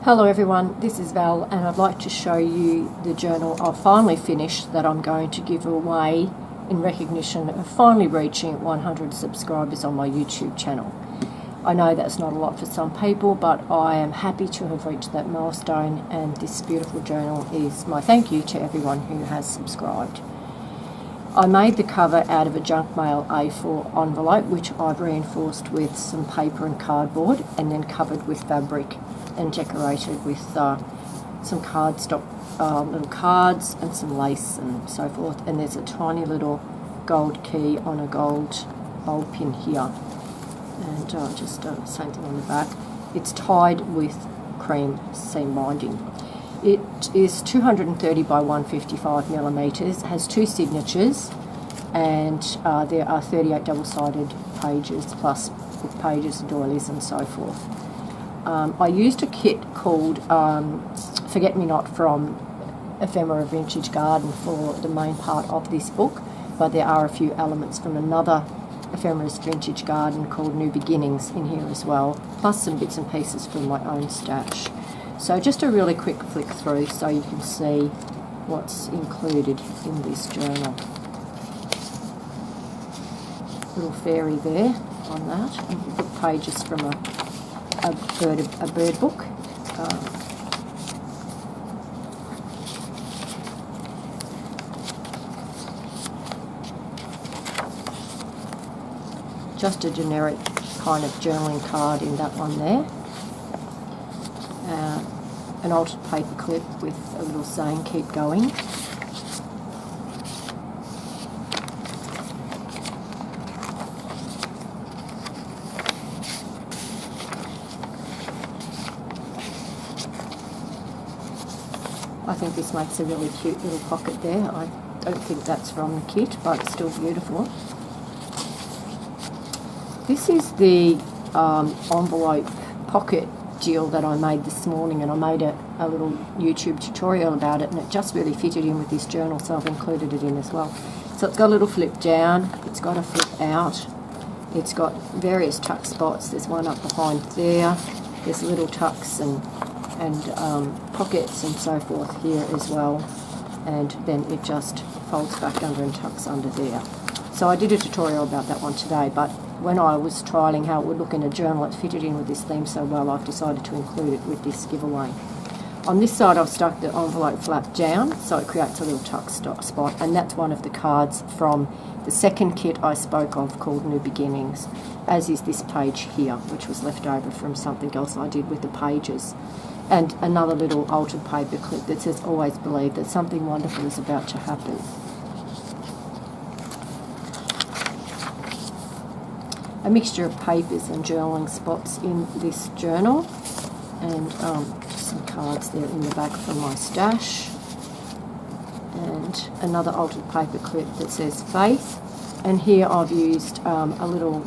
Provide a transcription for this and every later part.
Hello everyone, this is Val and I'd like to show you the journal I've finally finished that I'm going to give away in recognition of finally reaching 100 subscribers on my YouTube channel. I know that's not a lot for some people, but I am happy to have reached that milestone, and this beautiful journal is my thank you to everyone who has subscribed. I made the cover out of a junk mail A4 envelope, which I've reinforced with some paper and cardboard and then covered with fabric and decorated with some cardstock, little cards and some lace and so forth. And there's a tiny little gold key on a gold bowl pin here, and just same thing on the back. It's tied with cream seam binding. It is 230 by 155 millimeters, has two signatures, and there are 38 double-sided pages plus book pages, doilies and so forth. I used a kit called Forget Me Not from Ephemera Vintage Garden for the main part of this book, but there are a few elements from another Ephemera's Vintage Garden called New Beginnings in here as well, plus some bits and pieces from my own stash. So just a really quick flick through so you can see what's included in this journal. Little fairy there on that, and book pages from a bird book. Just a generic kind of journaling card in that one there. An altered paper clip with a little saying, keep going. I think this makes a really cute little pocket there. I don't think that's from the kit, but it's still beautiful. This is the envelope pocket deal that I made this morning, and I made a little YouTube tutorial about it, and it just really fitted in with this journal, so I've included it in as well. So it's got a little flip down, it's got a flip out, it's got various tuck spots. There's one up behind there, there's little tucks and pockets and so forth here as well, and then it just folds back under and tucks under there. So I did a tutorial about that one today, but when I was trialling how it would look in a journal, it fitted in with this theme so well, I've decided to include it with this giveaway. On this side I've stuck the envelope flap down so it creates a little tuck spot, and that's one of the cards from the second kit I spoke of called New Beginnings, as is this page here, which was left over from something else I did with the pages. And another little altered paper clip that says, always believe that something wonderful is about to happen. A mixture of papers and journaling spots in this journal, and just some cards there in the back from my stash, and another altered paper clip that says faith. And here I've used a little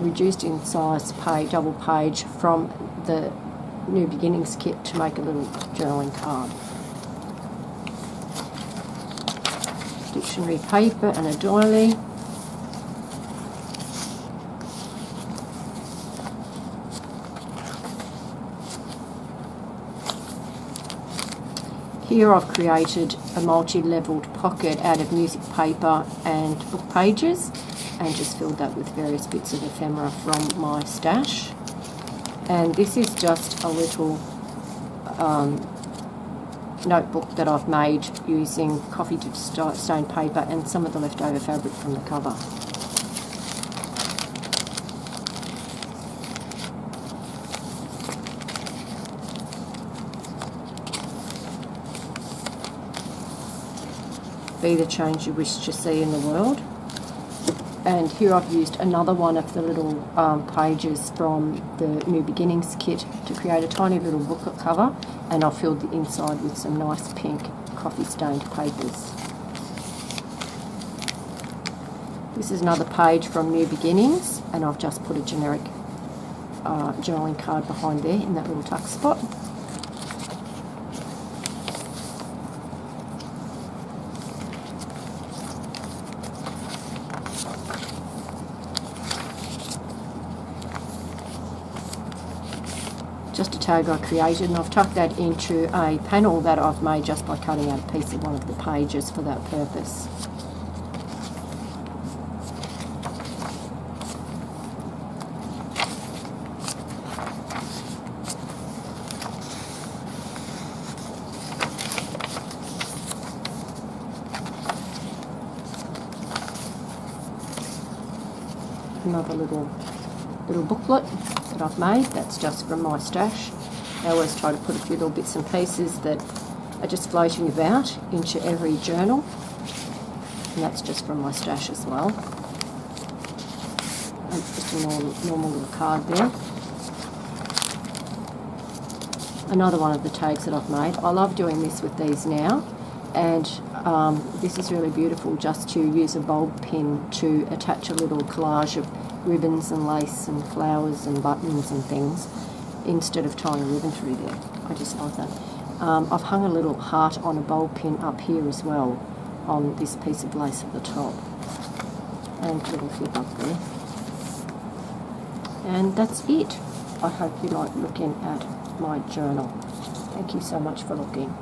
reduced in size double page from the New Beginnings kit to make a little journaling card. Dictionary paper and a doily. Here I've created a multi-levelled pocket out of music paper and book pages, and just filled that with various bits of ephemera from my stash. And this is just a little notebook that I've made using coffee stain paper and some of the leftover fabric from the cover. Be the change you wish to see in the world. And here I've used another one of the little pages from the New Beginnings kit to create a tiny little booklet cover, and I've filled the inside with some nice pink coffee stained papers. This is another page from New Beginnings, and I've just put a generic journaling card behind there in that little tuck spot. Just a tag I created, and I've tucked that into a panel that I've made just by cutting out a piece of one of the pages for that purpose. Another little booklet that I've made, that's just from my stash. I always try to put a few little bits and pieces that are just floating about into every journal, and that's just from my stash as well. And just a normal little card there. Another one of the tags that I've made. I love doing this with these now, and this is really beautiful, just to use a bulb pin to attach a little collage of ribbons and lace and flowers and buttons and things instead of tying a ribbon through there. I just love that. I've hung a little heart on a bulb pin up here as well on this piece of lace at the top, and a little flip up there. And that's it. I hope you like looking at my journal. Thank you so much for looking.